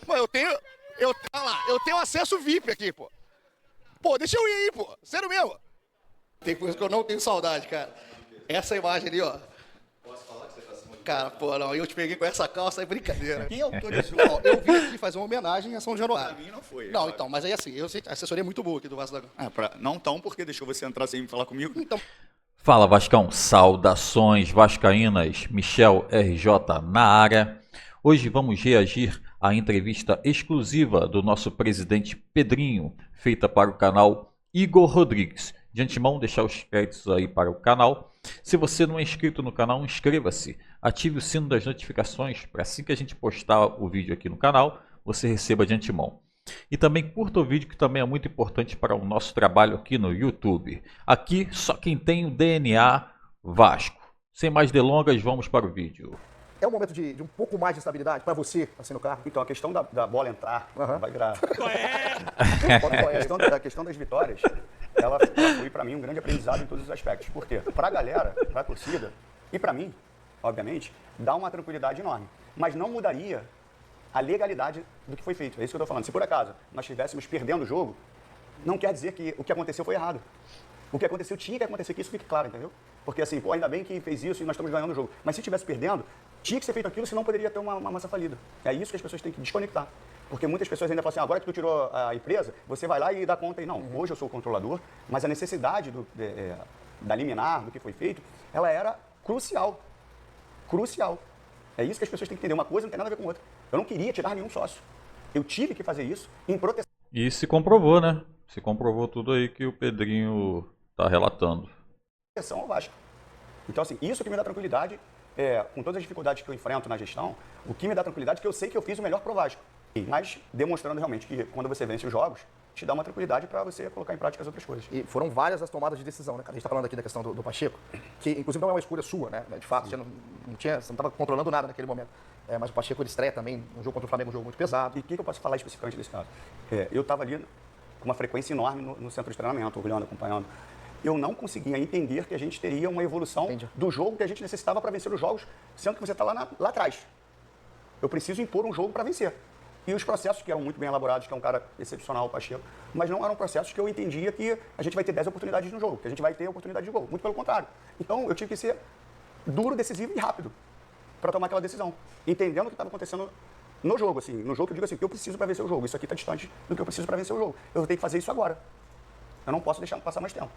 Mano, eu tenho acesso VIP aqui, pô. Pô, deixa eu ir aí, pô. Sério mesmo. Tem coisa que eu não tenho saudade, cara. Essa imagem ali, ó. Posso falar que você tá se... Cara, pô, não, eu te peguei com essa calça, é brincadeira. Quem autorizou? Ó, eu vim aqui fazer uma homenagem a São Januário. Pra mim não foi. Não, então, mas aí assim, eu sei, a assessoria é muito boa aqui do Vasco da Gama. Não tão porque deixou você entrar sem falar comigo. Então, Fala Vascão, saudações vascaínas, Michel RJ na área. Hoje vamos reagir à entrevista exclusiva do nosso presidente Pedrinho, feita para o canal Igor Rodrigues. De antemão, deixar os créditos aí para o canal. Se você não é inscrito no canal, inscreva-se. Ative o sino das notificações para assim que a gente postar o vídeo aqui no canal, você receba de antemão. E também curta o vídeo, que também é muito importante para o nosso trabalho aqui no YouTube. Aqui só quem tem o DNA Vasco. Sem mais delongas, vamos para o vídeo. é um momento de um pouco mais de estabilidade para você, assim, no carro? Então, a questão da bola entrar vai virar. A questão das vitórias, ela foi para mim um grande aprendizado em todos os aspectos. Por quê? Para a galera, para a torcida e para mim, obviamente, dá uma tranquilidade enorme. Mas não mudaria a legalidade do que foi feito. É isso que eu estou falando. Se por acaso nós estivéssemos perdendo o jogo, não quer dizer que o que aconteceu foi errado. O que aconteceu tinha que acontecer, que isso fique claro, entendeu? Porque assim, pô, ainda bem que fez isso e nós estamos ganhando o jogo. Mas se estivesse perdendo, tinha que ser feito aquilo, senão poderia ter uma massa falida. É isso que as pessoas têm que desconectar. Porque muitas pessoas ainda falam assim, agora que tu tirou a empresa, você vai lá e dá conta. E não, hoje eu sou o controlador, mas a necessidade da liminar, do que foi feito, ela era crucial. Crucial. É isso que as pessoas têm que entender. Uma coisa não tem nada a ver com outra. Eu não queria tirar nenhum sócio. Eu tive que fazer isso em proteção. E se comprovou, né? Se comprovou tudo aí que o Pedrinho tá relatando. Proteção ao Vasco. Então, assim, isso que me dá tranquilidade, com todas as dificuldades que eu enfrento na gestão, o que me dá tranquilidade é que eu sei que eu fiz o melhor pro Vasco. Mas demonstrando realmente que quando você vence os jogos, te dá uma tranquilidade para você colocar em prática as outras coisas. E foram várias as tomadas de decisão, né, cara? A gente está falando aqui da questão do Pacheco, que inclusive não é uma escolha sua, né? De fato, você não estava controlando nada naquele momento. Mas o Pacheco, ele estreia também, um jogo contra o Flamengo, um jogo muito pesado. E o que eu posso falar especificamente desse caso? Eu estava ali com uma frequência enorme no centro de treinamento, olhando, acompanhando. Eu não conseguia entender que a gente teria uma evolução do jogo que a gente necessitava para vencer os jogos, sendo que você está lá atrás. Eu preciso impor um jogo para vencer. E os processos que eram muito bem elaborados, que é um cara excepcional, o Pacheco, mas não eram processos que eu entendia que a gente vai ter 10 oportunidades no jogo, que a gente vai ter oportunidade de gol. Muito pelo contrário. Então, eu tive que ser duro, decisivo e rápido para tomar aquela decisão, entendendo o que estava acontecendo no jogo. Assim, no jogo, eu digo assim, o que eu preciso para vencer o jogo. Isso aqui está distante do que eu preciso para vencer o jogo. Eu vou ter que fazer isso agora. Eu não posso deixar passar mais tempo.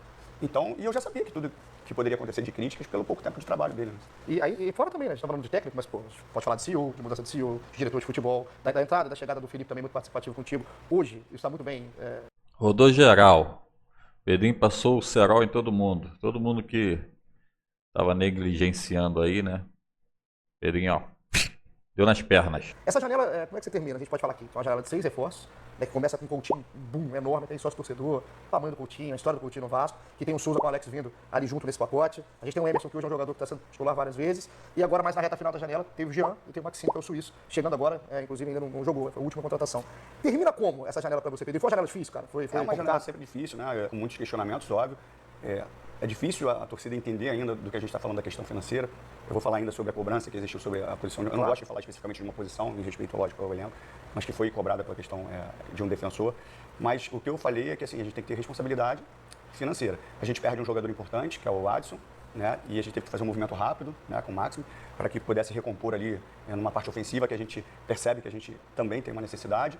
Então, e eu já sabia que tudo que poderia acontecer de críticas pelo pouco tempo de trabalho dele. E fora também, né? A gente está falando de técnico, mas pô, pode falar de CEO, de mudança de CEO, de diretor de futebol, da entrada, da chegada do Felipe também muito participativo contigo. Hoje, isso está muito bem. Rodou geral. Pedrinho passou o cerol em todo mundo. Todo mundo que tava negligenciando aí, né? Pedrinho, ó, deu nas pernas. Essa janela, como é que você termina? A gente pode falar aqui. Então, uma janela de 6 reforços, né, que começa com um Coutinho, boom, enorme, tem sócio torcedor, tamanho do Coutinho, a história do Coutinho no Vasco, que tem o Souza com o Alex vindo ali junto nesse pacote. A gente tem o Emerson, que hoje é um jogador que está sendo titular várias vezes. E agora, mais na reta final da janela, teve o Jean e tem o Maxime, que é o suíço, chegando agora, inclusive ainda não jogou, foi a última contratação. Termina como essa janela para você, Pedro? Foi uma janela difícil, cara? Foi uma janela sempre difícil, né? Com muitos questionamentos, óbvio. É difícil a torcida entender ainda do que a gente está falando da questão financeira. Eu vou falar ainda sobre a cobrança que existiu sobre a posição. Eu não gosto de falar especificamente de uma posição, em respeito, lógico, ao elenco, mas que foi cobrada pela questão de um defensor. Mas o que eu falei é que assim, a gente tem que ter responsabilidade financeira. A gente perde um jogador importante, que é o Adson, né? E a gente teve que fazer um movimento rápido, né, com o Máximo, para que pudesse recompor ali numa parte ofensiva que a gente percebe que a gente também tem uma necessidade.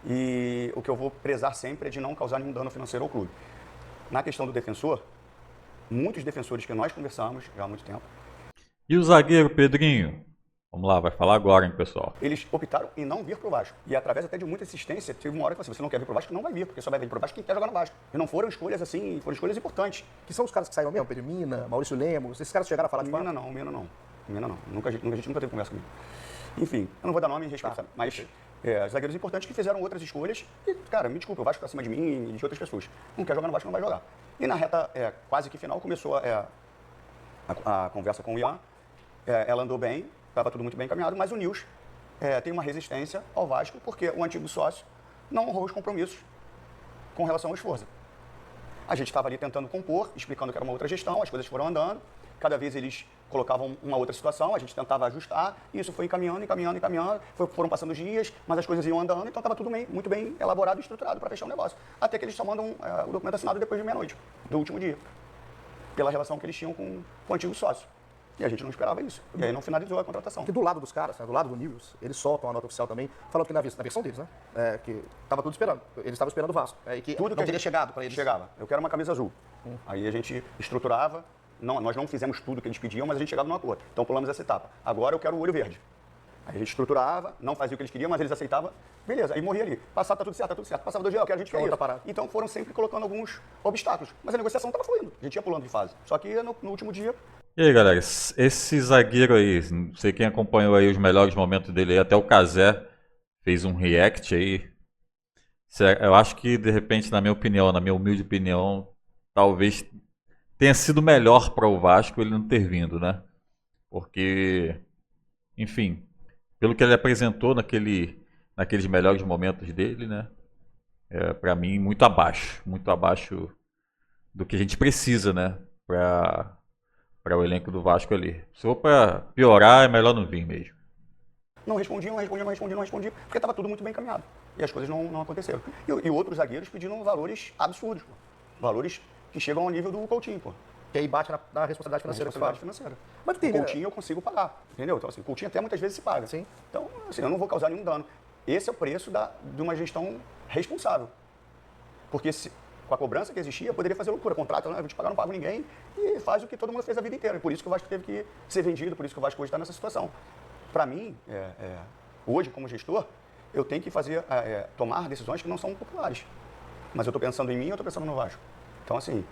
E o que eu vou prezar sempre é de não causar nenhum dano financeiro ao clube. Na questão do defensor, muitos defensores que nós conversamos já há muito tempo. E o zagueiro Pedrinho? Vamos lá, vai falar agora, hein, pessoal. Eles optaram em não vir pro Vasco. E através até de muita insistência, teve uma hora que você não quer vir pro Vasco, não vai vir, porque só vai vir pro Vasco quem quer jogar no Vasco. E não foram escolhas assim, foram escolhas importantes. Que são os caras que saíram mesmo? Pedro Mina, Maurício Lemos, esses caras chegaram a falar de Mina não. A gente nunca teve conversa comigo. Enfim, eu não vou dar nome em respeito, mas zagueiros importantes que fizeram outras escolhas. E, cara, me desculpa, o Vasco tá acima de mim e de outras pessoas. Não quer jogar no Vasco, não vai jogar. E na reta quase que final começou a conversa com o Ian. Ela andou bem, estava tudo muito bem encaminhado, mas o Nils tem uma resistência ao Vasco porque o antigo sócio não honrou os compromissos com relação ao esforço. A gente estava ali tentando compor, explicando que era uma outra gestão, as coisas foram andando cada vez eles colocavam uma outra situação, a gente tentava ajustar, e isso foi encaminhando, foram passando os dias, mas as coisas iam andando, então estava tudo muito bem elaborado e estruturado para fechar o negócio. Até que eles só mandam o documento assinado depois de meia-noite, do último dia, pela relação que eles tinham com o antigo sócio. E a gente não esperava isso. E aí não finalizou a contratação. Que do lado dos caras, né, do lado do Newell's, eles soltam a nota oficial também, falando que na versão deles, né? Que estava tudo esperando. Eles estavam esperando o Vasco. E que tudo não que teria chegado para eles. Chegava. Eu quero uma camisa azul. Aí a gente estruturava. Não, nós não fizemos tudo que eles pediam, mas a gente chegava num acordo. Então pulamos essa etapa. Agora eu quero o olho verde. Aí a gente estruturava, não fazia o que eles queriam, mas eles aceitavam. Beleza, aí morria ali. Passava, tá tudo certo. Passava 2 dias, eu quero, a gente quer isso. Então foram sempre colocando alguns obstáculos. Mas a negociação estava fluindo. A gente ia pulando de fase. Só que no último dia... E aí, galera, esse zagueiro aí, não sei quem acompanhou aí os melhores momentos dele aí, até o Cazé fez um react aí. Eu acho que, de repente, na minha opinião, na minha humilde opinião, talvez tenha sido melhor para o Vasco ele não ter vindo, né? Porque, enfim, pelo que ele apresentou naqueles melhores momentos dele, né? Para mim, muito abaixo do que a gente precisa, né? Para o elenco do Vasco ali. Se for para piorar, é melhor não vir mesmo. Não respondia, porque estava tudo muito bem encaminhado. E as coisas não aconteceram. E outros zagueiros pedindo valores absurdos, pô. Valores que chegam ao nível do Coutinho, pô. Que aí bate na responsabilidade financeira. Mas o Coutinho eu consigo pagar, entendeu? Então, assim, o Coutinho até muitas vezes se paga. Sim. Então, assim, eu não vou causar nenhum dano. Esse é o preço de uma gestão responsável. Porque com a cobrança que existia, eu poderia fazer loucura. Contrato, né? Eu vou te pagar, não pago ninguém. E faz o que todo mundo fez a vida inteira. E por isso que o Vasco teve que ser vendido, por isso que o Vasco hoje está nessa situação. Para mim, hoje, como gestor, eu tenho que tomar decisões que não são populares. Mas eu estou pensando em mim, eu estou pensando no Vasco. Então, assim,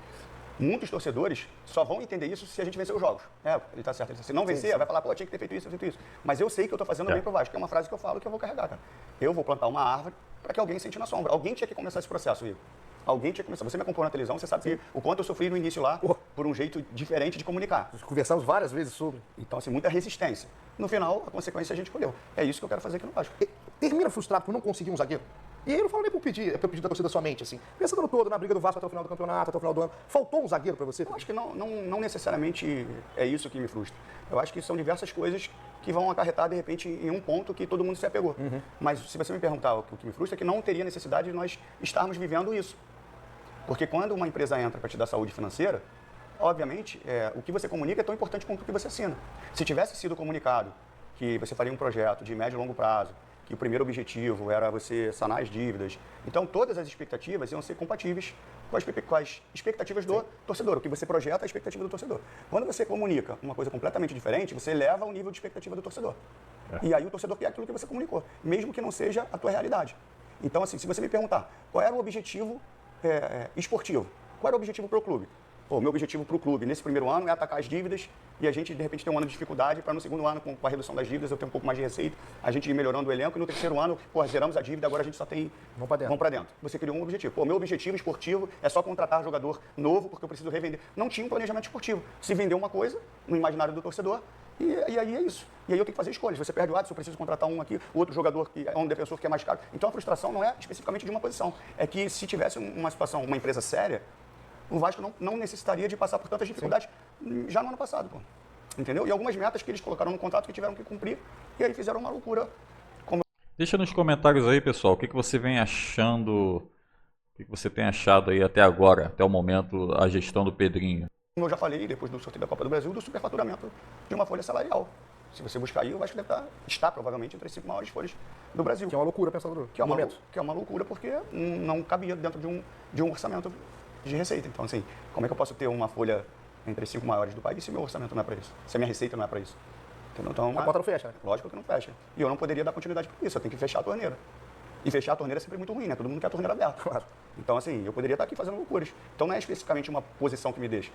muitos torcedores só vão entender isso se a gente vencer os jogos. Ele está certo. Se não vencer, vai falar, pô, tinha que ter feito isso, Mas eu sei que eu estou fazendo bem pro Vasco, que é uma frase que eu falo que eu vou carregar, cara. Eu vou plantar uma árvore para que alguém sente na sombra. Alguém tinha que começar esse processo, Igor. Alguém tinha que começar. Você me acompanhou na televisão, você sabe o quanto eu sofri no início lá por um jeito diferente de comunicar. Nós conversamos várias vezes sobre. Então, assim, muita resistência. No final, a consequência a gente colheu. É isso que eu quero fazer aqui no Vasco. Termina frustrado por não conseguir um zagueiro? E aí eu não falo nem por pedir da torcida somente, assim. Pensando no todo, na briga do Vasco até o final do campeonato, até o final do ano. Faltou um zagueiro para você? Eu acho que não necessariamente é isso que me frustra. Eu acho que são diversas coisas que vão acarretar, de repente, em um ponto que todo mundo se apegou. Mas se você me perguntar o que me frustra, é que não teria necessidade de nós estarmos vivendo isso. Porque quando uma empresa entra para te dar saúde financeira, obviamente, o que você comunica é tão importante quanto o que você assina. Se tivesse sido comunicado que você faria um projeto de médio e longo prazo, que o primeiro objetivo era você sanar as dívidas, então todas as expectativas iam ser compatíveis com as expectativas do torcedor. O que você projeta é a expectativa do torcedor. Quando você comunica uma coisa completamente diferente, você eleva o nível de expectativa do torcedor. E aí o torcedor quer aquilo que você comunicou, mesmo que não seja a tua realidade. Então, assim, se você me perguntar qual era o objetivo esportivo, qual era o objetivo para o clube? O meu objetivo para o clube nesse primeiro ano é atacar as dívidas e a gente, de repente, ter um ano de dificuldade para no segundo ano, com a redução das dívidas, eu ter um pouco mais de receita, a gente ir melhorando o elenco e no terceiro ano, zeramos a dívida, agora a gente só tem... Vamos para dentro. Você criou um objetivo. Meu objetivo esportivo é só contratar jogador novo porque eu preciso revender. Não tinha um planejamento esportivo. Se vendeu uma coisa no imaginário do torcedor e aí é isso. E aí eu tenho que fazer escolhas. Você perde o Adson, eu preciso contratar um aqui, outro jogador que é um defensor que é mais caro. Então a frustração não é especificamente de uma posição. É que se tivesse uma situação, uma empresa séria, o Vasco não necessitaria de passar por tantas dificuldades já no ano passado, pô. Entendeu? E algumas metas que eles colocaram no contrato que tiveram que cumprir, e aí fizeram uma loucura. Deixa nos comentários aí, pessoal, o que você vem achando, o que você tem achado aí até agora, até o momento, a gestão do Pedrinho. Como eu já falei, depois do sorteio da Copa do Brasil, do superfaturamento de uma folha salarial. Se você buscar aí, o Vasco deve estar provavelmente entre as 5 maiores folhas do Brasil. Que é uma loucura, pensador. Que é uma loucura porque não cabia dentro de um orçamento de receita. Então, assim, como é que eu posso ter uma folha entre as 5 maiores do país se meu orçamento não é para isso? Se a minha receita não é para isso? Entendeu? Então, a conta não fecha, né? Lógico que não fecha. E eu não poderia dar continuidade para isso, eu tenho que fechar a torneira. E fechar a torneira é sempre muito ruim, né? Todo mundo quer a torneira aberta. Claro. Então, assim, eu poderia estar aqui fazendo loucuras. Então, não é especificamente uma posição que me deixa.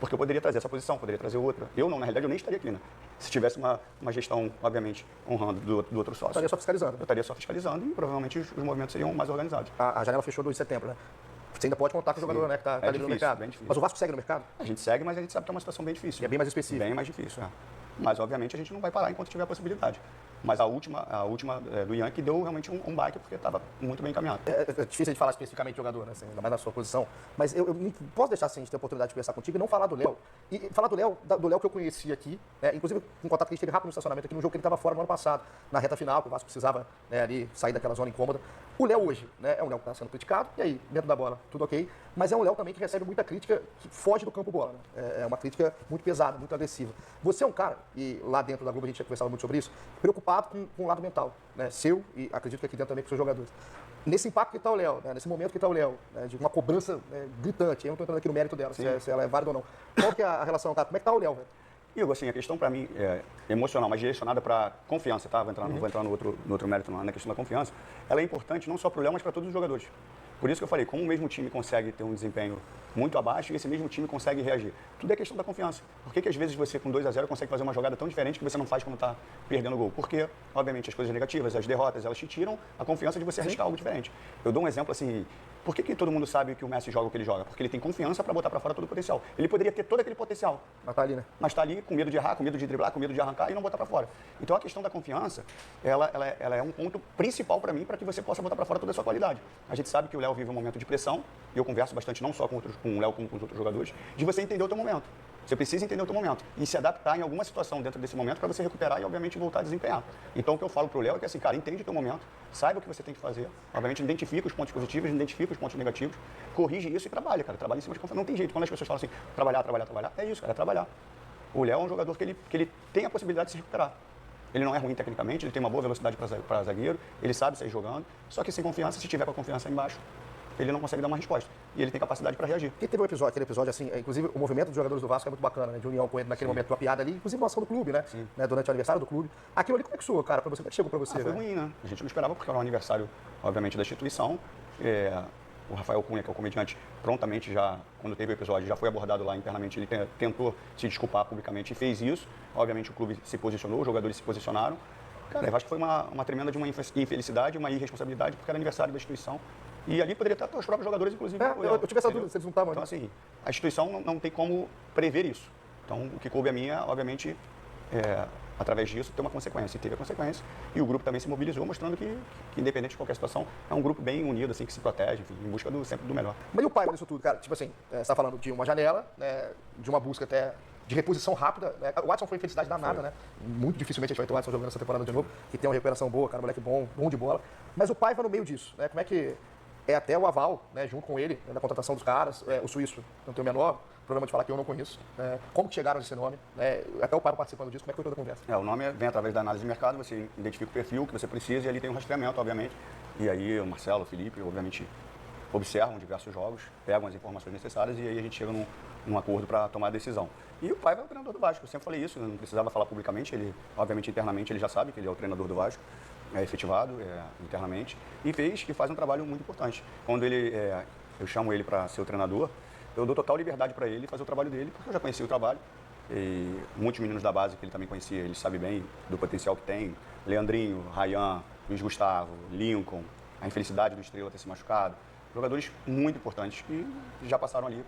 Porque eu poderia trazer essa posição, poderia trazer outra. Eu não, na realidade, eu nem estaria aqui, né? Se tivesse uma gestão, obviamente, honrando do outro sócio. Estaria só fiscalizando. Eu estaria só fiscalizando e provavelmente os movimentos seriam mais organizados. A janela fechou 2 de setembro, né? Você ainda pode contar com o jogador, né, que está livre no mercado. Bem difícil. Mas o Vasco segue no mercado? A gente segue, mas a gente sabe que é uma situação bem difícil. E é bem mais específica. Bem mais difícil, Mas, obviamente, a gente não vai parar enquanto tiver a possibilidade. Mas a última do Yankee deu realmente um baque, porque estava muito bem encaminhado. É difícil de falar especificamente de jogador, né, assim, ainda mais na sua posição, mas eu não posso deixar assim, de ter a oportunidade de conversar contigo e não falar do Léo. E falar do Léo que eu conheci aqui, inclusive um contato que a gente teve rápido no estacionamento aqui no jogo que ele estava fora no ano passado, na reta final, que o Vasco precisava, né, ali sair daquela zona incômoda. O Léo hoje, né, é um Léo que está sendo criticado, e aí, dentro da bola, tudo ok, mas é um Léo também que recebe muita crítica que foge do campo bola, né? É uma crítica muito pesada, muito agressiva. Você é um cara, e lá dentro da Globo a gente já conversava muito sobre isso, preocupado com o lado mental, né, seu, e acredito que aqui dentro também com os seus jogadores. Nesse impacto que está o Léo, né, nesse momento que está o Léo, né, de uma cobrança gritante, eu não estou entrando aqui no mérito dela, se ela é válida ou não. Qual que é a relação, cara? Como é que está o Léo, velho? Igor, assim, a questão para mim é emocional, mas direcionada para confiança, tá? Não vou entrar no outro mérito, não. Na questão da confiança, ela é importante não só para o Léo, mas para todos os jogadores. Por isso que eu falei, como o mesmo time consegue ter um desempenho muito abaixo e esse mesmo time consegue reagir. Tudo é questão da confiança. Por que às vezes você com 2-0 consegue fazer uma jogada tão diferente que você não faz quando está perdendo o gol? Porque, obviamente, as coisas negativas, as derrotas, elas te tiram a confiança de você arriscar algo diferente. Eu dou um exemplo assim, por que todo mundo sabe que o Messi joga o que ele joga? Porque ele tem confiança para botar para fora todo o potencial. Ele poderia ter todo aquele potencial. Mas tá ali, né? Mas está ali com medo de errar, com medo de driblar, com medo de arrancar e não botar para fora. Então a questão da confiança, ela é um ponto principal para mim, para que você possa botar para fora toda a sua qualidade. A gente sabe que o Léo vive um momento de pressão, e eu converso bastante não só com o Léo, como com os outros jogadores, de você entender o teu momento. Você precisa entender o teu momento e se adaptar em alguma situação dentro desse momento para você recuperar e, obviamente, voltar a desempenhar. Então, o que eu falo para o Léo é que, assim, cara, entende o teu momento, saiba o que você tem que fazer, obviamente, identifica os pontos positivos, identifica os pontos negativos, corrige isso e trabalha, cara. Trabalha em cima de confiança. Não tem jeito. Quando as pessoas falam assim, trabalhar, é isso, cara, é trabalhar. O Léo é um jogador que ele tem a possibilidade de se recuperar. Ele não é ruim tecnicamente, ele tem uma boa velocidade para zagueiro, ele sabe sair jogando, só que sem confiança, se tiver com a confiança aí embaixo, ele não consegue dar uma resposta. E ele tem capacidade para reagir. Porque teve aquele episódio assim, inclusive o movimento dos jogadores do Vasco é muito bacana, né? De união com ele naquele momento, uma piada ali, inclusive uma ação do clube, né? Durante o aniversário do clube. Aquilo ali, como é que soou, cara, pra você? Como é que chegou pra você? Foi ruim, né? A gente não esperava porque era um aniversário, obviamente, da instituição. O Rafael Cunha, que é o comediante, prontamente já, quando teve o episódio, já foi abordado lá internamente. Ele tentou se desculpar publicamente e fez isso. Obviamente o clube se posicionou, os jogadores se posicionaram. Cara, eu acho que foi uma tremenda de uma infelicidade, uma irresponsabilidade, porque era aniversário da instituição. E ali poderia estar os próprios jogadores, inclusive. Eu tive essa dúvida, se eles não estavam. Então, assim, a instituição não tem como prever isso. Então, o que coube a mim é, obviamente, através disso, ter uma consequência. E teve a consequência. E o grupo também se mobilizou, mostrando que independente de qualquer situação, é um grupo bem unido, assim, que se protege, enfim, em busca sempre do melhor. Mas e o pai disso tudo, cara? Tipo assim, você está falando de uma janela, né, de uma busca até de reposição rápida. Né? O Watson foi infelicidade danada, né? Muito dificilmente a gente vai ter o Watson jogando essa temporada de novo, que tem uma recuperação boa, cara, moleque bom de bola. Mas o Paiva no meio disso, né? Como é que é até o aval, né, junto com ele, né, na contratação dos caras, o suíço, não tenho o menor problema de falar que eu não conheço. Como que chegaram nesse nome? Até o Paiva participando disso, como é que foi toda a conversa? O nome vem através da análise de mercado, você identifica o perfil que você precisa e ali tem um rastreamento, obviamente. E aí o Marcelo, o Felipe, obviamente, observam diversos jogos, pegam as informações necessárias e aí a gente chega num acordo para tomar a decisão. E o Paiva é o treinador do Vasco, eu sempre falei isso, eu não precisava falar publicamente, ele, obviamente, internamente ele já sabe que ele é o treinador do Vasco, é efetivado internamente, e faz um trabalho muito importante. Quando eu chamo ele para ser o treinador, eu dou total liberdade para ele fazer o trabalho dele, porque eu já conhecia o trabalho, e muitos meninos da base que ele também conhecia, ele sabe bem do potencial que tem, Leandrinho, Rayan, Luiz Gustavo, Lincoln, a infelicidade do Estrela ter se machucado, jogadores muito importantes que já passaram ali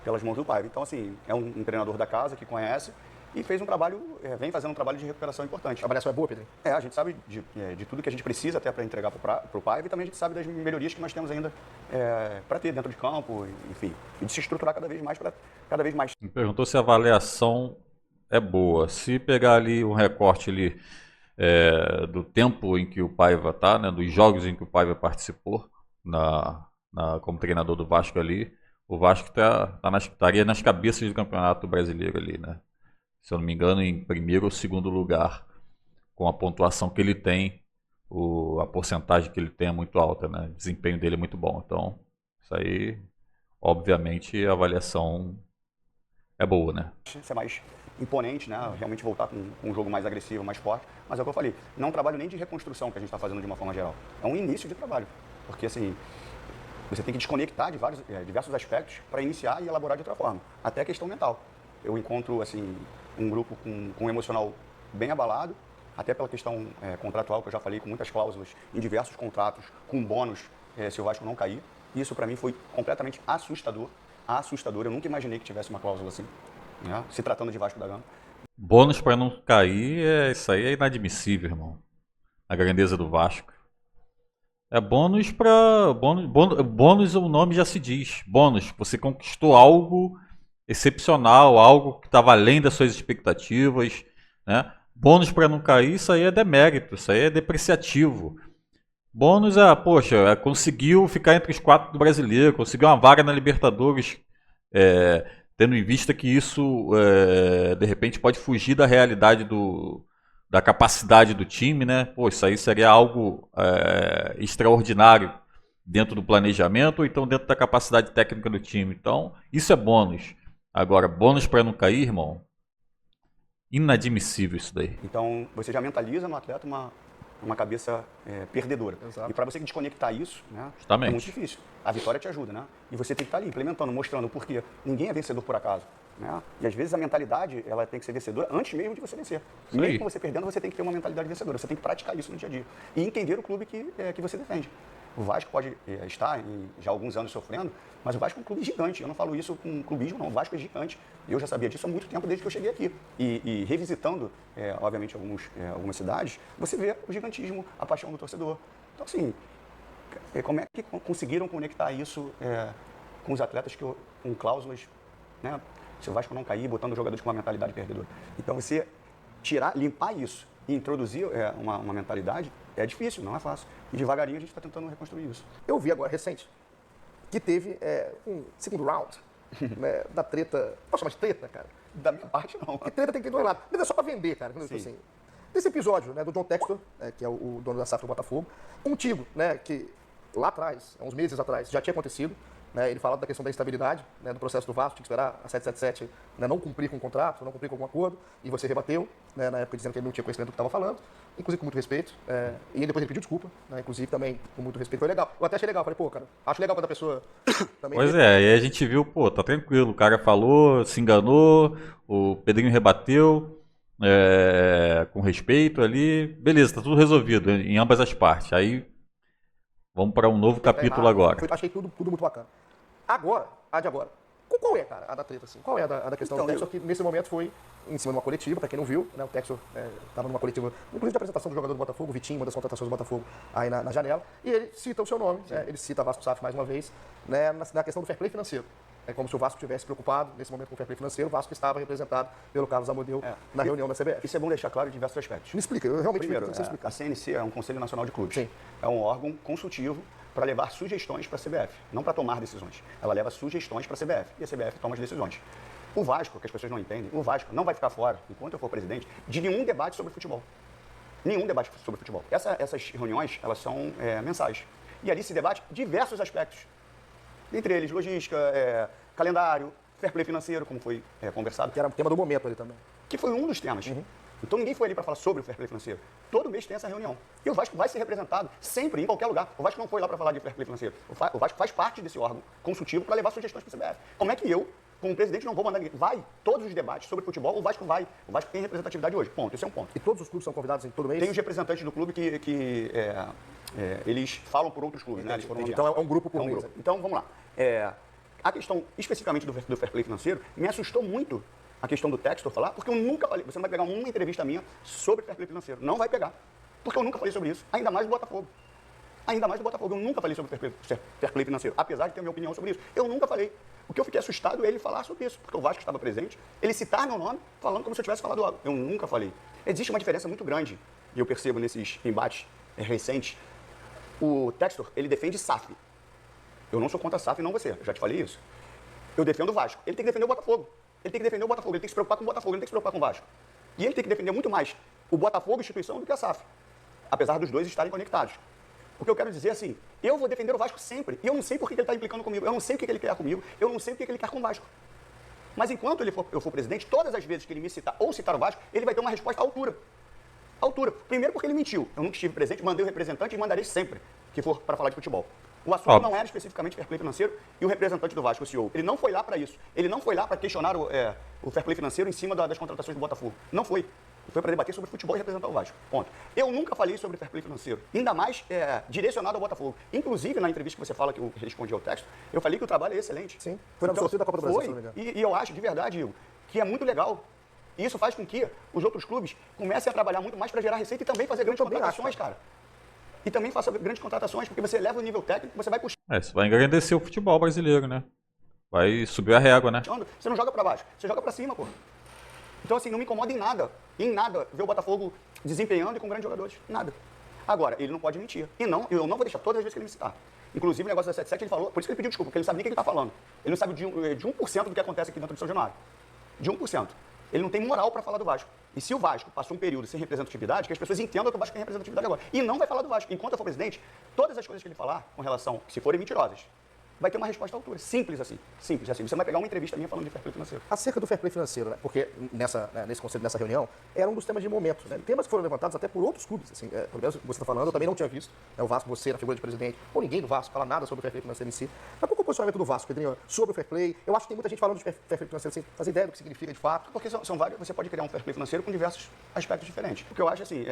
pelas mãos do Paiva. Então, assim, é um treinador da casa que conhece e fez um trabalho, vem fazendo um trabalho de recuperação importante. A avaliação é boa, Pedro? A gente sabe de tudo que a gente precisa até para entregar para o Paiva e também a gente sabe das melhorias que nós temos ainda para ter dentro de campo, enfim, e de se estruturar cada vez mais para cada vez mais. Me perguntou se a avaliação é boa. Se pegar ali um recorte ali do tempo em que o Paiva está, né, dos jogos em que o Paiva participou como treinador do Vasco ali, o Vasco estaria nas cabeças do Campeonato Brasileiro ali, né? Se eu não me engano, em primeiro ou segundo lugar, com a pontuação que ele tem, a porcentagem que ele tem é muito alta, né? O desempenho dele é muito bom. Então, isso aí, obviamente, a avaliação é boa, né? Ser mais imponente, né? Realmente voltar com um jogo mais agressivo, mais forte. Mas é o que eu falei, não é um trabalho nem de reconstrução que a gente está fazendo de uma forma geral. É um início de trabalho. Porque, assim, você tem que desconectar de diversos aspectos para iniciar e elaborar de outra forma. Até a questão mental. Eu encontro, assim, um grupo com um emocional bem abalado, até pela questão contratual, que eu já falei, com muitas cláusulas em diversos contratos, com bônus se o Vasco não cair. Isso, para mim, foi completamente assustador. Eu nunca imaginei que tivesse uma cláusula assim, né? Se tratando de Vasco da Gama. Bônus para não cair, isso aí é inadmissível, irmão. A grandeza do Vasco. É bônus para. Bônus, o nome já se diz. Bônus, você conquistou algo excepcional, algo que estava além das suas expectativas, né? Bônus para não cair, isso aí é demérito, isso aí é depreciativo. Bônus poxa, conseguiu ficar entre os 4 do brasileiro, conseguiu uma vaga na Libertadores, tendo em vista que isso, de repente, pode fugir da realidade da capacidade do time, né? Pô, isso aí seria algo extraordinário dentro do planejamento ou então dentro da capacidade técnica do time. Então, isso é bônus. Agora, bônus para não cair, irmão, inadmissível isso daí. Então, você já mentaliza no atleta uma cabeça perdedora. Exato. E para você desconectar isso, né, Justamente. é muito difícil. A vitória te ajuda, né? E você tem que estar ali implementando, mostrando o porquê. Ninguém é vencedor por acaso. Né? E às vezes a mentalidade ela tem que ser vencedora antes mesmo de você vencer. Isso aí. Mesmo você perdendo, você tem que ter uma mentalidade vencedora. Você tem que praticar isso no dia a dia. E entender o clube que você defende. O Vasco pode estar já há alguns anos sofrendo, mas o Vasco é um clube gigante. Eu não falo isso com clubismo, não. O Vasco é gigante. Eu já sabia disso há muito tempo, desde que eu cheguei aqui. E revisitando, obviamente, algumas cidades, você vê o gigantismo, a paixão do torcedor. Então, assim, como é que conseguiram conectar isso com os atletas com cláusulas, né? Se o Vasco não cair, botando os jogadores com uma mentalidade perdedora. Então, você limpar isso e introduzir uma mentalidade é difícil, não é fácil. E devagarinho a gente está tentando reconstruir isso. Eu vi agora, recente, que teve um segundo round né, da treta. Posso chamar de treta, cara? Da minha parte, não. Porque treta tem que ir do lado. Mas é só pra vender, cara. Assim, desse episódio, né, do John Textor, que é o dono da SAF do Botafogo, contigo, né, que lá atrás, há uns meses atrás, já tinha acontecido. Né, ele falava da questão da instabilidade, né, do processo do Vasco, tinha que esperar a 777 né, não cumprir com o contrato, não cumprir com algum acordo, e você rebateu, né, na época dizendo que ele não tinha conhecimento do que estava falando, inclusive com muito respeito, e depois ele pediu desculpa, né, inclusive também com muito respeito, foi legal. Eu até achei legal, falei, pô, cara, acho legal quando a pessoa também... Pois é, e aí a gente viu, pô, tá tranquilo, o cara falou, se enganou, o Pedrinho rebateu, com respeito ali, beleza, tá tudo resolvido em ambas as partes. Aí vamos para um novo capítulo agora. Achei tudo muito bacana. Agora, a de agora. Qual é, cara, a da treta, assim? Qual é a da questão do Textor, que nesse momento foi em cima de uma coletiva, pra quem não viu, né? O Textor estava numa coletiva, inclusive de apresentação do jogador do Botafogo, o Vitinho, uma das contratações do Botafogo, aí na janela, e ele cita o seu nome, né? Ele cita Vasco SAF mais uma vez, né? Na questão do fair play financeiro. É como se o Vasco estivesse preocupado, nesse momento, com o fair play financeiro, o Vasco estava representado pelo Carlos Amodeu na reunião da CBF. Isso é bom deixar claro em diversos aspectos. Me explica, eu realmente Primeiro, não sei explicar. a CNC é um Conselho Nacional de Clubes. Sim. É um órgão consultivo para levar sugestões para a CBF, não para tomar decisões. Ela leva sugestões para a CBF e a CBF toma as decisões. O Vasco, que as pessoas não entendem, o Vasco não vai ficar fora, enquanto eu for presidente, de nenhum debate sobre futebol. Nenhum debate sobre futebol. Essas reuniões, elas são mensais. E ali se debate diversos aspectos. Entre eles, logística, calendário, fair play financeiro, como foi conversado. Que era o tema do momento ali também. Que foi um dos temas. Uhum. Então ninguém foi ali para falar sobre o fair play financeiro. Todo mês tem essa reunião. E o Vasco vai ser representado sempre, em qualquer lugar. O Vasco não foi lá para falar de fair play financeiro. O Vasco faz parte desse órgão consultivo para levar sugestões para a CBF. Como é que eu, como presidente, não vou mandar ninguém? Vai, todos os debates sobre futebol, o Vasco vai. O Vasco tem representatividade hoje. Ponto. Esse é um ponto. E todos os clubes são convidados em todo mês? Tem os representantes do clube que eles falam por outros clubes, né? Eles foram então é um grupo por mês. Grupo. Então, vamos lá. A questão especificamente do fair play financeiro me assustou muito a questão do Textor falar, porque eu nunca falei, você não vai pegar uma entrevista minha sobre fair play financeiro. Não vai pegar. Porque eu nunca falei sobre isso, ainda mais do Botafogo. Ainda mais do Botafogo. Eu nunca falei sobre fair play financeiro, apesar de ter a minha opinião sobre isso. Eu nunca falei. O que eu fiquei assustado é ele falar sobre isso, porque o Vasco estava presente, ele citar meu nome, falando como se eu tivesse falado algo. Eu nunca falei. Existe uma diferença muito grande, e eu percebo nesses embates recentes. O Textor, ele defende SAF. Eu não sou contra a SAF, não você. Eu já te falei isso. Eu defendo o Vasco. Ele tem que defender o Botafogo. Ele tem que defender o Botafogo. Ele tem que se preocupar com o Botafogo. Ele tem que se preocupar com o Vasco. E ele tem que defender muito mais o Botafogo, instituição, do que a SAF. Apesar dos dois estarem conectados. O que eu quero dizer é assim, eu vou defender o Vasco sempre. E eu não sei por que ele está implicando comigo. Eu não sei o que ele quer comigo. Eu não sei o que ele quer com o Vasco. Mas enquanto eu for presidente, todas as vezes que ele me citar ou citar o Vasco, ele vai ter uma resposta à altura. À altura. Primeiro porque ele mentiu. Eu nunca estive presente, mandei o representante e mandarei sempre que for para falar de futebol. O assunto não era especificamente fair play financeiro e o representante do Vasco, o CEO, ele não foi lá para isso. Ele não foi lá para questionar o fair play financeiro em cima das contratações do Botafogo. Não foi. Foi para debater sobre futebol e representar o Vasco. Ponto. Eu nunca falei sobre fair play financeiro, ainda mais direcionado ao Botafogo. Inclusive, na entrevista que você fala que eu respondi ao texto, eu falei que o trabalho é excelente. Sim. Foi na sorteio da Copa do Brasil, se não me engano. E eu acho, de verdade, Igor, que é muito legal E isso faz com que os outros clubes comecem a trabalhar muito mais para gerar receita e também fazer grandes contratações, cara. E também faça grandes contratações, porque você eleva o nível técnico, você vai puxando. Isso vai engrandecer o futebol brasileiro, né? Vai subir a régua, né? Você não joga para baixo, você joga para cima, pô. Então, assim, não me incomoda em nada ver o Botafogo desempenhando e com grandes jogadores. Nada. Agora, ele não pode mentir. E não, eu não vou deixar todas as vezes que ele me citar. Inclusive, o negócio da 77, ele falou, por isso que ele pediu desculpa, porque ele não sabe nem o que ele está falando. Ele não sabe de 1% do que acontece aqui dentro do São Januário. De 1%. Ele não tem moral para falar do Vasco. E se o Vasco passou um período sem representatividade, que as pessoas entendam que o Vasco tem representatividade agora. E não vai falar do Vasco. Enquanto eu for presidente, todas as coisas que ele falar com relação, se forem mentirosas, vai ter uma resposta à altura. Simples assim. Simples assim. Você vai pegar uma entrevista minha falando de fair play financeiro. Acerca do fair play financeiro, né? Porque nesse conselho, nessa reunião, era um dos temas de momento. Né? Temas que foram levantados até por outros clubes. Assim, pelo menos você está falando, eu também não tinha visto. Né? O Vasco, você, na figura de presidente, ou ninguém do Vasco, fala nada sobre o fair play financeiro em si. Mas qual é o posicionamento do Vasco, Pedrinho, sobre o fair play? Eu acho que tem muita gente falando de fair play financeiro sem fazer ideia do que significa de fato. Porque são vários, você pode criar um fair play financeiro com diversos aspectos diferentes. Porque eu acho assim,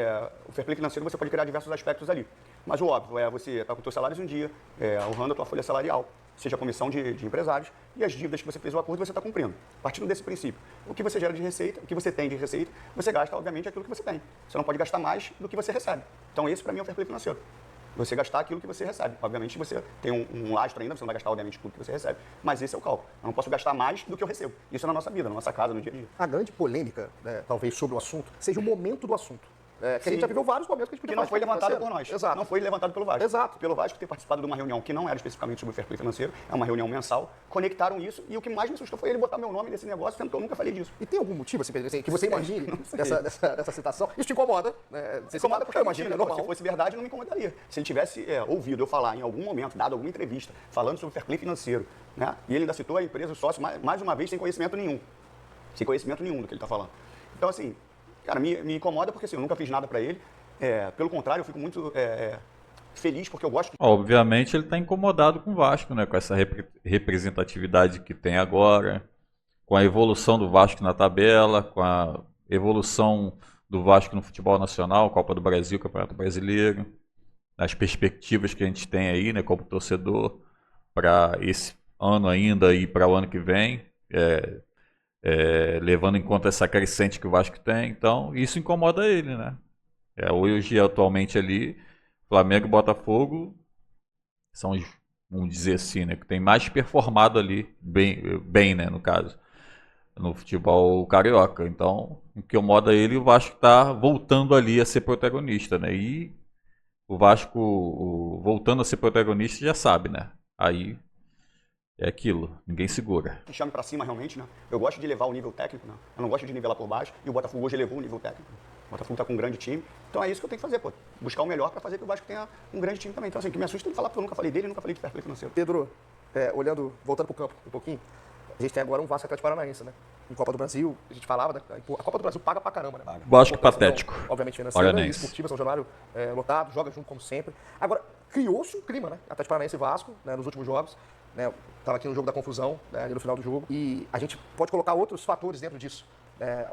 o fair play financeiro você pode criar diversos aspectos ali. Mas o óbvio é você estar com os seus salários um dia, honrando a tua folha salarial, seja a comissão de empresários, e as dívidas que você fez o acordo você está cumprindo. Partindo desse princípio, o que você gera de receita, o que você tem de receita, você gasta, obviamente, aquilo que você tem. Você não pode gastar mais do que você recebe. Então, esse, para mim, é o fair play financeiro. Você gastar aquilo que você recebe. Obviamente, você tem um lastro ainda, você não vai gastar, obviamente, tudo que você recebe, mas esse é o cálculo. Eu não posso gastar mais do que eu recebo. Isso é na nossa vida, na nossa casa, no dia a dia. A grande polêmica, talvez, sobre o assunto, seja o momento do assunto. Que a gente já viveu vários momentos que a gente podia não foi levantado por nós. Exato. Não foi levantado pelo Vasco. Exato. Pelo Vasco ter participado de uma reunião que não era especificamente sobre o fair play financeiro, é uma reunião mensal, conectaram isso e o que mais me assustou foi ele botar meu nome nesse negócio, sendo que eu nunca falei disso. E tem algum motivo, assim, que você imagine dessa citação? Isso te incomoda, né? Você incomoda porque eu imagino, é normal. Se fosse verdade, não me incomodaria. Se ele tivesse ouvido eu falar em algum momento, dado alguma entrevista, falando sobre o fair play financeiro, né? E ele ainda citou a empresa, o sócio, mais uma vez, sem conhecimento nenhum. Sem conhecimento nenhum do que ele está falando. Então, assim, cara, me incomoda porque assim, eu nunca fiz nada para ele. Pelo contrário, eu fico muito feliz porque eu gosto. Obviamente ele está incomodado com o Vasco, né? Com essa representatividade que tem agora, com a evolução do Vasco na tabela, com a evolução do Vasco no futebol nacional, Copa do Brasil, Campeonato Brasileiro, as perspectivas que a gente tem aí, né? Como torcedor para esse ano ainda e para o ano que vem, levando em conta essa crescente que o Vasco tem. Então isso incomoda ele, né? Hoje, atualmente ali, Flamengo e Botafogo são os, vamos dizer assim, né, que tem mais performado ali, bem, né, no caso, no futebol carioca. Então, o que incomoda ele, o Vasco está voltando ali a ser protagonista, né? E o Vasco voltando a ser protagonista já sabe, né? Aí é aquilo, ninguém segura. Me chame para cima realmente, né? Eu gosto de levar o nível técnico, né? Eu não gosto de nivelar por baixo e o Botafogo hoje elevou o nível técnico. O Botafogo está com um grande time, então é isso que eu tenho que fazer, pô. Buscar o melhor para fazer que o Vasco tenha um grande time também. Então, assim, o que me assusta é ele falar, porque eu nunca falei dele, nunca falei de fair play financeiro. Pedro, voltando para o campo um pouquinho, a gente tem agora um Vasco Atlético Paranaense, né? Em Copa do Brasil, a gente falava, né? A Copa do Brasil paga pra caramba, né? Vasco patético. Não, obviamente financeira, e esportiva, São Januário lotado, joga junto como sempre. Agora, criou-se um clima, né? Atlético Paranaense e Vasco, né? Nos últimos jogos, né? Tava aqui no jogo da confusão, né? Ali no final do jogo, e a gente pode colocar outros fatores dentro disso.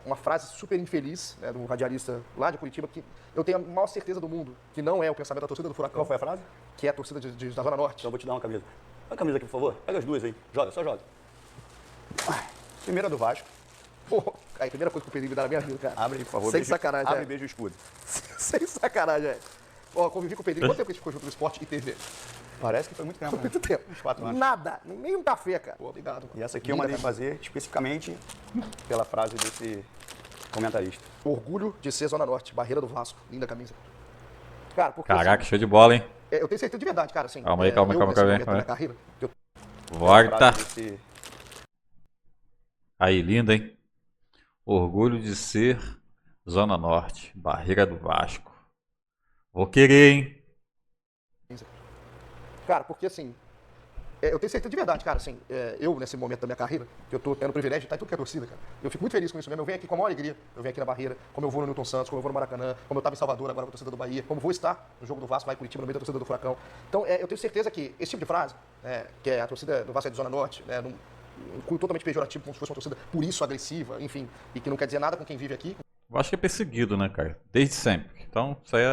Uma frase super infeliz, né, do radialista lá de Curitiba, que eu tenho a maior certeza do mundo que não é o pensamento da torcida do Furacão. Qual foi a frase? Que é a torcida da Zona Norte. Então eu vou te dar uma camisa. Dá a camisa aqui, por favor. Pega as duas aí. Joga, só joga. Primeira do Vasco. Pô, aí, primeira coisa que eu pedi me dar na minha vida, cara. Abre aí, por favor. Sem sacanagem. Abre e beija o escudo. Sem sacanagem, Ó, convivi com o Pedrinho. Quanto tempo que a gente ficou junto no esporte e TV? Parece que foi muito tempo. Foi muito tempo. Uns 4 anos. Nada, nem um café, cara. Pô, obrigado. E essa aqui eu mandei fazer especificamente pela frase desse comentarista. Orgulho de ser Zona Norte, barreira do Vasco. Linda camisa. Cara, porque, Caraca, show de bola, hein? eu tenho certeza de verdade, cara. Assim, Calma aí. Minha carreira, Volta. Aí, linda, hein? Orgulho de ser Zona Norte, barreira do Vasco. Vou querer, hein? Cara, porque assim, eu tenho certeza de verdade, cara, assim, eu nesse momento da minha carreira, que eu tô tendo o privilégio de estar em tudo que é torcida, cara. Eu fico muito feliz com isso mesmo. Eu venho aqui com a maior alegria, eu venho aqui na Barreira, como eu vou no Newton Santos, como eu vou no Maracanã, como eu estava em Salvador agora com a torcida do Bahia, como vou estar no jogo do Vasco, vai em Curitiba, no meio da torcida do Furacão. Então, eu tenho certeza que esse tipo de frase, que é a torcida do Vasco é de Zona Norte, um cunho totalmente pejorativo, como se fosse uma torcida por isso agressiva, enfim, e que não quer dizer nada com quem vive aqui. O Vasco é perseguido, né, cara? Desde sempre. Então, isso aí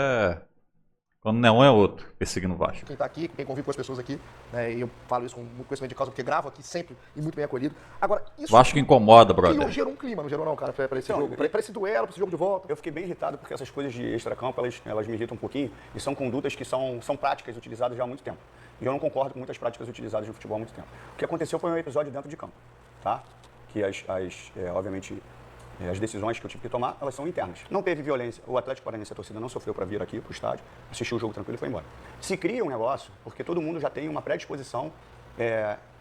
Quando não é outro perseguindo o Vasco. Quem está aqui, quem convive com as pessoas aqui, né, e eu falo isso com muito conhecimento de causa, porque gravo aqui sempre e muito bem acolhido. Agora, isso Vasco incomoda, brother. gerou um clima, não gerou não, cara, para esse jogo, para esse duelo, para esse jogo de volta. Eu fiquei bem irritado porque essas coisas de extracampo, elas me irritam um pouquinho e são condutas que são práticas utilizadas já há muito tempo. E eu não concordo com muitas práticas utilizadas no futebol há muito tempo. O que aconteceu foi um episódio dentro de campo, tá? Que obviamente, as decisões que eu tive que tomar, elas são internas. Não teve violência. O Atlético Paranaense, a torcida não sofreu para vir aqui para o estádio, assistiu o jogo tranquilo e foi embora. Se cria um negócio, porque todo mundo já tem uma predisposição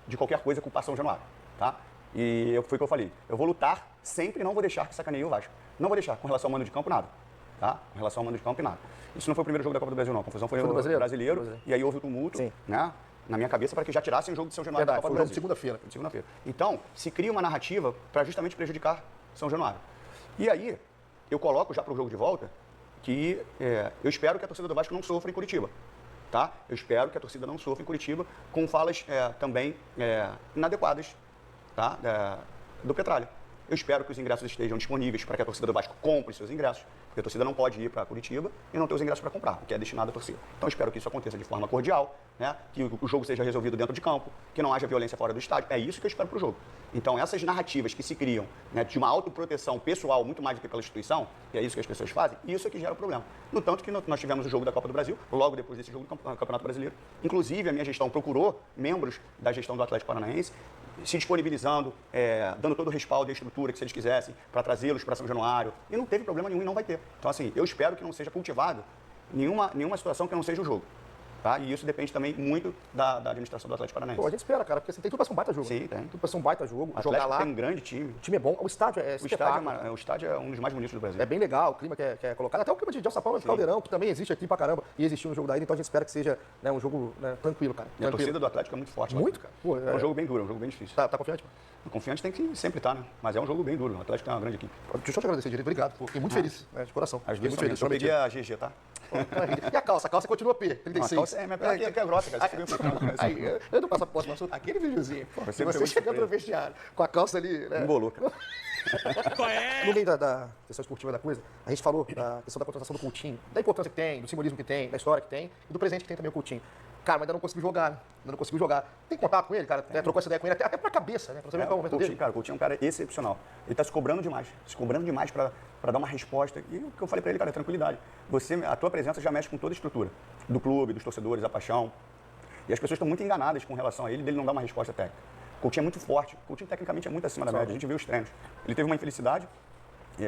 de qualquer coisa com o São Januário, tá? E foi o que eu falei. Eu vou lutar sempre e não vou deixar que sacaneie o Vasco. Não vou deixar. Com relação ao mando de campo, nada. Tá? Com relação ao mando de campo, nada. Isso não foi o primeiro jogo da Copa do Brasil, não. A confusão foi no brasileiro. E aí houve o tumulto, né? Na minha cabeça, para que já tirassem o jogo de São Januário da Copa do Brasil. Segunda-feira. Segunda-feira. Então, se cria uma narrativa para justamente prejudicar São Januário. E aí, eu coloco já para o jogo de volta que eu espero que a torcida do Vasco não sofra em Curitiba. Tá? Eu espero que a torcida não sofra em Curitiba com falas também inadequadas, tá? Do Petralha. Eu espero que os ingressos estejam disponíveis para que a torcida do Vasco compre seus ingressos, porque a torcida não pode ir para Curitiba e não ter os ingressos para comprar, o que é destinado à torcida. Então eu espero que isso aconteça de forma cordial, né? Que o jogo seja resolvido dentro de campo, que não haja violência fora do estádio. É isso que eu espero para o jogo. Então essas narrativas que se criam, né, de uma autoproteção pessoal muito mais do que pela instituição, e é isso que as pessoas fazem, isso é que gera problema. No tanto que nós tivemos o jogo da Copa do Brasil, logo depois desse jogo do Campeonato Brasileiro. Inclusive a minha gestão procurou membros da gestão do Atlético Paranaense, se disponibilizando, dando todo o respaldo e a estrutura que se eles quisessem para trazê-los para São Januário. E não teve problema nenhum e não vai ter. Então, assim, eu espero que não seja cultivado nenhuma situação que não seja o jogo. Tá? E isso depende também muito da administração do Atlético Paranaense. Pô, a gente espera, cara, porque assim, tem tudo para ser um baita jogo. Sim, tem. Tudo para ser um baita jogo. O Jogar Atlético lá. tem um grande time. O time é bom. O estádio é O estádio é um dos mais bonitos do Brasil. É bem legal, o clima que é colocado. Até o clima de Alçapão, de Caldeirão, que também existe aqui pra caramba. E existiu no jogo da ida, então a gente espera que seja, né, um jogo, né, tranquilo, cara. E a torcida do Atlético é muito forte. Muito, cara. Pô, é um jogo bem duro, é um jogo bem difícil. Tá confiante? Confiante tem que sempre estar, né? Mas é um jogo bem duro. O Atlético tem uma grande equipe. Deixa eu te agradecer, Direito. Obrigado. Fiquei muito feliz, né, de coração. As duas muito feliz. Eu peguei a GG, tá? E a calça? A calça continua P, 36. A calça minha perna aqui é grossa, cara. Aí, eu não passo a próxima assunto. Aquele videozinho. Você chegando no vestiário com a calça ali, né? Embolou, cara. No meio da questão esportiva da coisa, a gente falou da questão da contratação do Coutinho, da importância que tem, do simbolismo que tem, da história que tem e do presente que tem também o Coutinho. Cara, mas ainda não conseguiu jogar, né? Ainda não conseguiu jogar. Tem contato com ele, cara? Trocou essa ideia com ele, até pra cabeça, né? Pra saber qual é o momento dele. Cara, o Coutinho é um cara excepcional. Ele tá se cobrando demais pra dar uma resposta. E o que eu falei pra ele, cara, é tranquilidade. A tua presença já mexe com toda a estrutura do clube, dos torcedores, a paixão. E as pessoas estão muito enganadas com relação a ele, dele não dar uma resposta técnica. O Coutinho é muito forte. O Coutinho, tecnicamente, é muito acima da média. A gente vê os treinos. Ele teve uma infelicidade,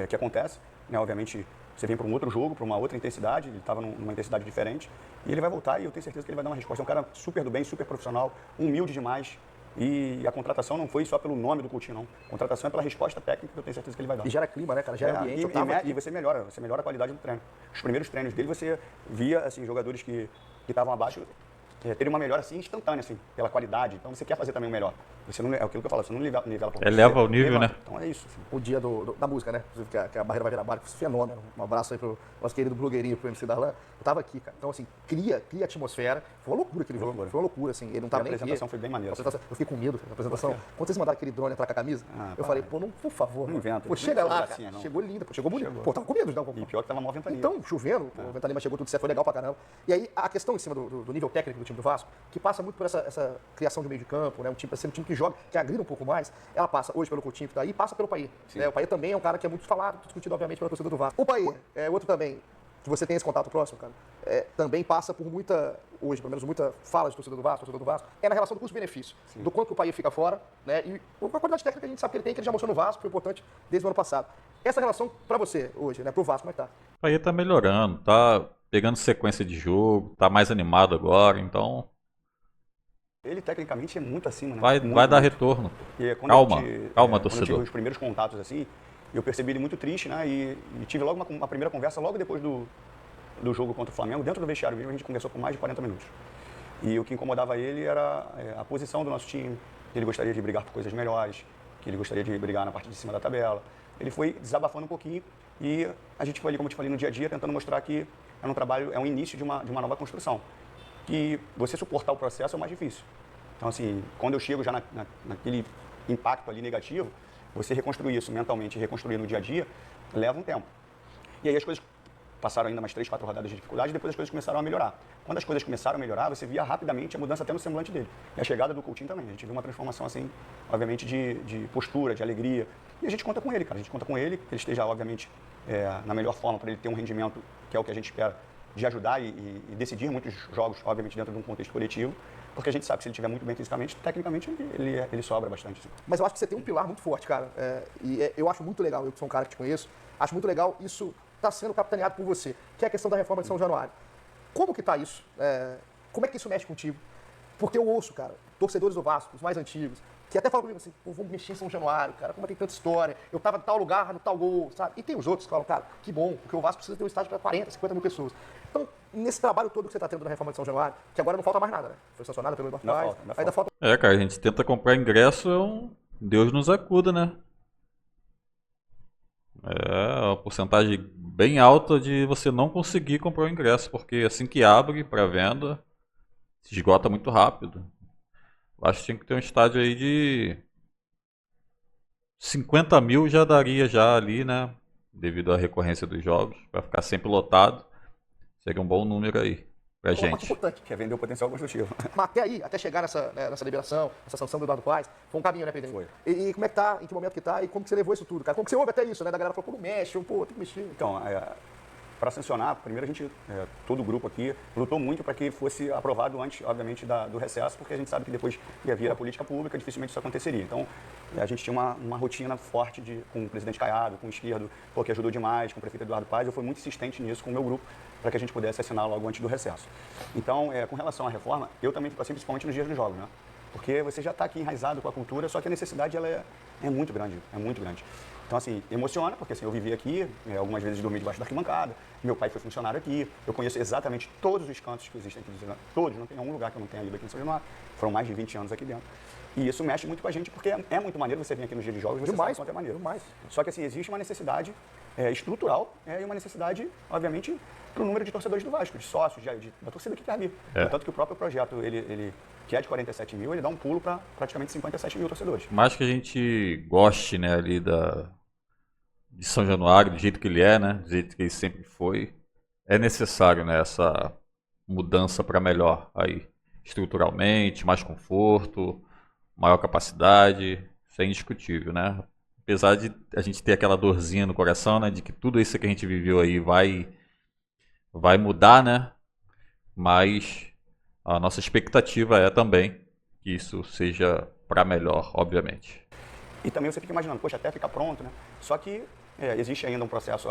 que acontece, né? Obviamente, você vem para um outro jogo, para uma outra intensidade, ele estava numa intensidade diferente, e ele vai voltar e eu tenho certeza que ele vai dar uma resposta. É um cara super do bem, super profissional, humilde demais. E a contratação não foi só pelo nome do Coutinho, não. A contratação é pela resposta técnica que eu tenho certeza que ele vai dar. E gera clima, né, cara? Gera ambiente. E você melhora a qualidade do treino. Os primeiros treinos dele, você via assim, jogadores que estavam abaixo ter uma melhora assim, instantânea, assim, pela qualidade. Então você quer fazer também o melhor. Você não, é aquilo que eu falo, você não nivela por eleva o nível, né? Então é isso. Assim. O dia da música, né? Que a barreira vai virar barco, fenômeno. Um abraço aí pro nosso querido blogueirinho, pro MC Darlan. Eu tava aqui, cara. Então, assim, cria atmosfera. Foi uma loucura aquele jogo. Foi uma loucura, assim. Ele não tava nem aqui. A apresentação foi bem maneira. Eu fiquei com medo da apresentação. Quando vocês mandaram aquele drone entrar com a camisa, eu falei, pô, não, por favor. Não inventa. Pô, chega lá, cara. Chegou linda, pô, chegou bonito. Pô, tava com medo de dar um E pior que tava mó ventania. Então, chovendo, o ventania, mas chegou tudo certo, foi legal pra caramba. E aí, a questão em cima do nível técnico do time do Vasco, que passa muito por essa criação de meio de campo, né? Um time, sendo um time que joga, que agrida um pouco mais, ela passa hoje pelo Coutinho que tá aí, passa pelo Paí. Né? O Paí também é um cara que é muito falado, discutido, obviamente, pela torcida do Vasco. O Paí, outro também, que você tem esse contato próximo, cara, também passa por hoje, pelo menos muita fala de torcida do Vasco, é na relação do custo-benefício, do quanto que o Paí fica fora, né? E com a qualidade técnica que a gente sabe que ele tem, que ele já mostrou no Vasco, foi importante desde o ano passado. Essa relação pra você hoje, né? Pro Vasco, como é que tá? O Paí tá melhorando, tá pegando sequência de jogo, tá mais animado agora, então... Ele, tecnicamente, é muito acima, né? Vai dar retorno. Calma, quando eu torcedor. tive os primeiros contatos, assim, eu percebi ele muito triste, né? E tive logo uma primeira conversa, logo depois do jogo contra o Flamengo, dentro do vestiário mesmo, a gente conversou por mais de 40 minutos. E o que incomodava ele era a posição do nosso time, que ele gostaria de brigar por coisas melhores, que ele gostaria de brigar na parte de cima da tabela. Ele foi desabafando um pouquinho e a gente foi ali, como eu te falei, no dia a dia, tentando mostrar que é um início de uma nova construção. Que você suportar o processo é o mais difícil. Então, assim, quando eu chego já naquele impacto ali negativo, você reconstruir isso mentalmente, reconstruir no dia a dia, leva um tempo. E aí as coisas passaram ainda mais 3, 4 rodadas de dificuldade, e depois as coisas começaram a melhorar. Quando as coisas começaram a melhorar, você via rapidamente a mudança até no semblante dele. E a chegada do Coutinho também. A gente viu uma transformação, assim, obviamente, de postura, de alegria. E a gente conta com ele, cara. A gente conta com ele, que ele esteja, obviamente, na melhor forma para ele ter um rendimento, que é o que a gente espera, de ajudar e decidir muitos jogos, obviamente, dentro de um contexto coletivo. Porque a gente sabe que se ele estiver muito bem fisicamente, tecnicamente, ele sobra bastante. Assim. Mas eu acho que você tem um pilar muito forte, cara. Eu acho muito legal, eu que sou um cara que te conheço, acho muito legal isso está sendo capitaneado por você, que é a questão da reforma de São Januário. Como que tá isso? Como é que isso mexe contigo? Porque eu ouço, cara, torcedores do Vasco, os mais antigos, que até falam comigo assim, pô, vamos mexer em São Januário, cara, como tem tanta história, eu tava em tal lugar, no tal gol, sabe? E tem os outros que falam, cara, que bom, porque o Vasco precisa ter um estádio para 40, 50 mil pessoas. Então, nesse trabalho todo que você está tendo na reforma de São Januário, que agora não falta mais nada, né? Foi sancionada pelo Eduardo Paes, ainda falta... Cara, a gente tenta comprar ingresso, Deus nos acuda, né? É uma porcentagem bem alta de você não conseguir comprar o ingresso, porque assim que abre para venda, se esgota muito rápido. Acho que tinha que ter um estádio aí de 50 mil já daria já ali, né? Devido à recorrência dos jogos, para ficar sempre lotado. Seria um bom número aí pra gente. Importante, que é vender o potencial construtivo. Mas até aí, até chegar nessa liberação, essa sanção do Eduardo Paes, foi um caminho, né, Pedro? Foi. E como é que tá, em que momento que tá, e como que você levou isso tudo, cara? Como que você ouve até isso, né? Da galera falou, pô, não mexe, pô, tem que mexer. Então, para sancionar, primeiro a gente, todo o grupo aqui, lutou muito para que fosse aprovado antes, obviamente, do recesso, porque a gente sabe que depois ia vir a política pública, dificilmente isso aconteceria. Então, a gente tinha uma rotina forte com o presidente Caiado, com o Esquerdo, que ajudou demais, com o prefeito Eduardo Paes. Eu fui muito insistente nisso com o meu grupo, para que a gente pudesse assinar logo antes do recesso. Então, com relação à reforma, eu também fico assim, principalmente nos dias dos jogos, né? Porque você já está aqui enraizado com a cultura, só que a necessidade ela é muito grande, é muito grande. Então, assim, emociona, porque assim, eu vivi aqui, algumas vezes dormi debaixo da arquibancada, meu pai foi funcionário aqui, eu conheço exatamente todos os cantos que existem aqui, todos, não tem um lugar que eu não tenha ido aqui em São Januário, foram mais de 20 anos aqui dentro. E isso mexe muito com a gente, porque é muito maneiro você vir aqui nos dias de jogos, você sabe quanto é maneiro. Demais. Só que assim, existe uma necessidade estrutural e uma necessidade, obviamente, para o número de torcedores do Vasco, de sócios, da torcida que quer vir. Tanto que o próprio projeto, ele que é de 47 mil, ele dá um pulo para praticamente 57 mil torcedores. Mais que a gente goste, né, ali de São Januário, do jeito que ele é, né, do jeito que ele sempre foi, é necessário, né, essa mudança para melhor aí, estruturalmente, mais conforto, maior capacidade, isso é indiscutível, né? Apesar de a gente ter aquela dorzinha no coração, né, de que tudo isso que a gente viveu aí vai mudar, né? Mas a nossa expectativa é também que isso seja para melhor, obviamente. E também você fica imaginando, poxa, até ficar pronto, né? Só que existe ainda um processo,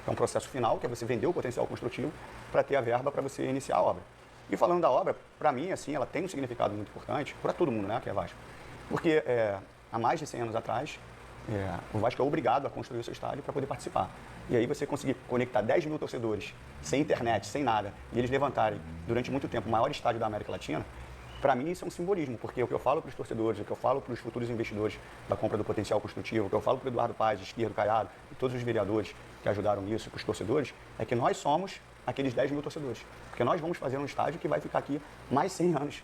um processo final, que é você vender o potencial construtivo para ter a verba para você iniciar a obra. E falando da obra, para mim, assim, ela tem um significado muito importante para todo mundo, né, que é Vasco. Porque há mais de 100 anos atrás, o Vasco é obrigado a construir o seu estádio para poder participar. E aí você conseguir conectar 10 mil torcedores, sem internet, sem nada, e eles levantarem, durante muito tempo, o maior estádio da América Latina, para mim isso é um simbolismo, porque o que eu falo para os torcedores, o que eu falo para os futuros investidores da compra do potencial construtivo, o que eu falo para o Eduardo Paes, Esquerdo, Caiado, e todos os vereadores que ajudaram nisso, para os torcedores, é que nós somos aqueles 10 mil torcedores. Porque nós vamos fazer um estádio que vai ficar aqui mais 100 anos.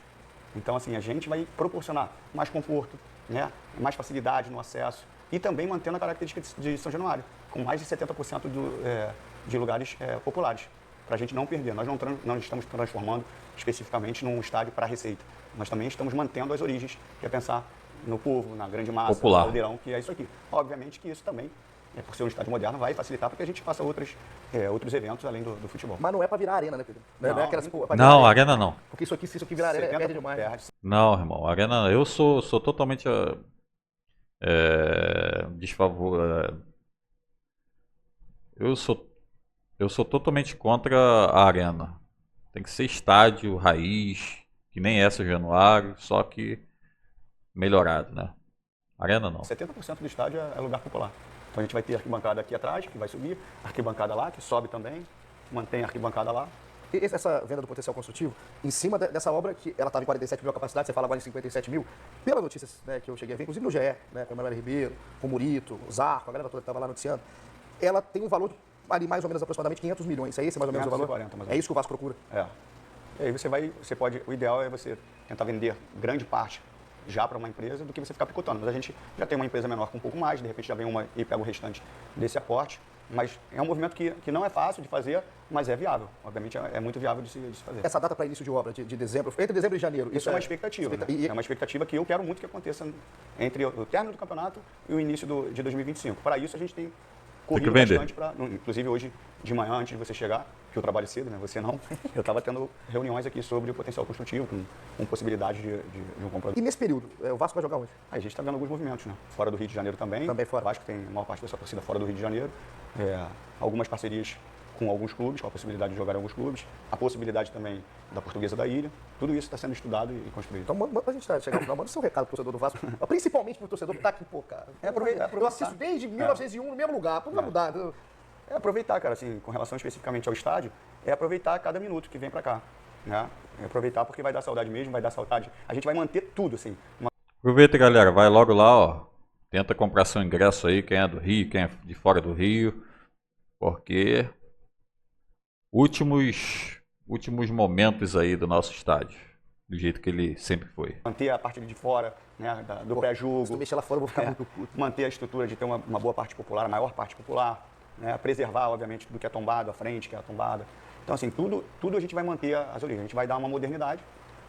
Então, assim, a gente vai proporcionar mais conforto, né, mais facilidade no acesso e também mantendo a característica de São Januário, com mais de 70% de lugares populares, para a gente não perder. Nós não estamos transformando especificamente num estádio para receita. Nós também estamos mantendo as origens, que é pensar no povo, na grande massa, popular, no caldeirão, que é isso aqui. Obviamente que isso também, por ser um estádio moderno, vai facilitar para que a gente faça outros eventos além do futebol. Mas não é para virar arena, né, Pedro? Não, é aquelas, pô, não, arena não. Porque se isso aqui virar arena, perde demais. Não, irmão, arena não. Eu sou totalmente eu sou totalmente contra a arena. Tem que ser estádio, raiz, que nem essa Januário, só que melhorado, né? Arena não. 70% do estádio é lugar popular. Então a gente vai ter arquibancada aqui atrás, que vai subir, arquibancada lá, que sobe também, mantém a arquibancada lá. E essa venda do potencial construtivo, em cima dessa obra, que ela estava em 47 mil a capacidade, você fala agora em 57 mil, pelas notícias, né, que eu cheguei a ver, inclusive no GE, né, com o Emanuel Ribeiro, com o Murito, o Zarco, a galera toda que estava lá noticiando, ela tem um valor ali mais ou menos aproximadamente 500 milhões. É esse mais ou menos o valor? 540, mais ou menos. É isso que o Vasco procura? E aí você pode, o ideal é você tentar vender grande parte já para uma empresa do que você ficar picotando. Mas a gente já tem uma empresa menor com um pouco mais, de repente já vem uma e pega o restante desse aporte. Mas é um movimento que não é fácil de fazer, mas é viável. Obviamente é muito viável de se fazer. Essa data para início de obra, de dezembro, entre dezembro e janeiro. Isso é uma expectativa, né? É uma expectativa que eu quero muito que aconteça entre o término do campeonato e o início de 2025. Para isso, a gente tem corrido bastante, inclusive hoje de manhã, antes de você chegar, que eu trabalho cedo, né? Você não, eu estava tendo reuniões aqui sobre o potencial construtivo, com possibilidade de um comprador. E nesse período, o Vasco vai jogar onde? A gente está vendo alguns movimentos, né? Fora do Rio de Janeiro também. Também fora. O Vasco tem a maior parte da sua torcida fora do Rio de Janeiro. Algumas parcerias com alguns clubes, com a possibilidade de jogar em alguns clubes. A possibilidade também da Portuguesa da Ilha. Tudo isso está sendo estudado e construído. Então, a gente chegar no final, manda seu recado pro torcedor do Vasco, principalmente pro torcedor que tá aqui, pô, cara. Eu assisto desde 1901 no mesmo lugar, não vai mudar. É aproveitar, cara, assim, com relação especificamente ao estádio, é aproveitar cada minuto que vem para cá, né? É aproveitar porque vai dar saudade mesmo, vai dar saudade. A gente vai manter tudo, assim. Aproveita, galera, vai logo lá, ó. Tenta comprar seu ingresso aí, quem é do Rio, quem é de fora do Rio, porque últimos momentos aí do nosso estádio, do jeito que ele sempre foi. Manter a parte de fora, né, do pré-jogo. Se tu mexer lá fora, eu vou ficar muito puto. Manter a estrutura de ter uma boa parte popular, a maior parte popular. Né, preservar, obviamente, tudo que é tombado, a frente que é tombada. Então, assim, tudo a gente vai manter as origens, a gente vai dar uma modernidade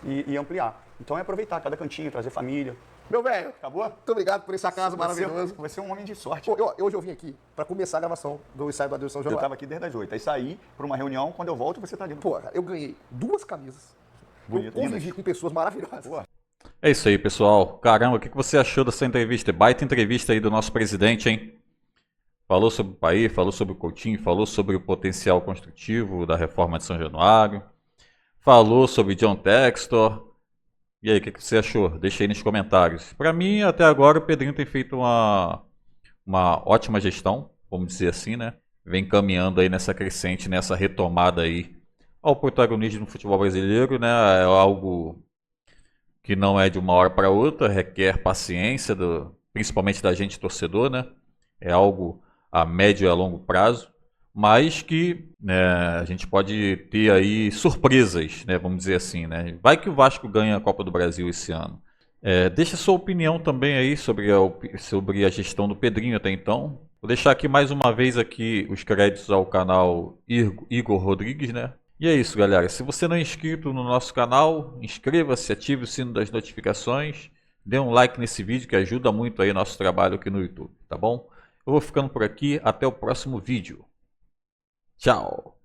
e ampliar. Então, é aproveitar cada cantinho, trazer família. Meu velho, acabou? Muito obrigado por esse acaso maravilhoso. Você é um homem de sorte. Pô, hoje eu vim aqui para começar a gravação do ensaio do Adeus São Januário. Eu estava aqui desde as 8, aí saí para uma reunião, quando eu volto você está ali. Pô, cara, eu ganhei 2 camisas. Bonito. Convivi com pessoas maravilhosas. Pô. É isso aí, pessoal. Caramba, o que você achou dessa entrevista? Baita entrevista aí do nosso presidente, hein? Falou sobre o país, falou sobre o Coutinho, falou sobre o potencial construtivo da reforma de São Januário, falou sobre John Textor. E aí, o que você achou? Deixa aí nos comentários. Para mim, até agora, o Pedrinho tem feito uma ótima gestão, vamos dizer assim, né? Vem caminhando aí nessa crescente, nessa retomada aí ao protagonismo do futebol brasileiro, né? É algo que não é de uma hora para outra, requer paciência, principalmente da gente torcedor, né? É algo a médio e a longo prazo, mas que, né, a gente pode ter aí surpresas, né, vamos dizer assim, né? Vai que o Vasco ganha a Copa do Brasil esse ano. Deixa sua opinião também aí sobre a gestão do Pedrinho até então. Vou deixar aqui mais uma vez aqui os créditos ao canal Igor Rodrigues, né? E é isso, galera. Se você não é inscrito no nosso canal, inscreva-se, ative o sino das notificações, dê um like nesse vídeo que ajuda muito aí nosso trabalho aqui no YouTube, tá bom? Eu vou ficando por aqui, até o próximo vídeo. Tchau!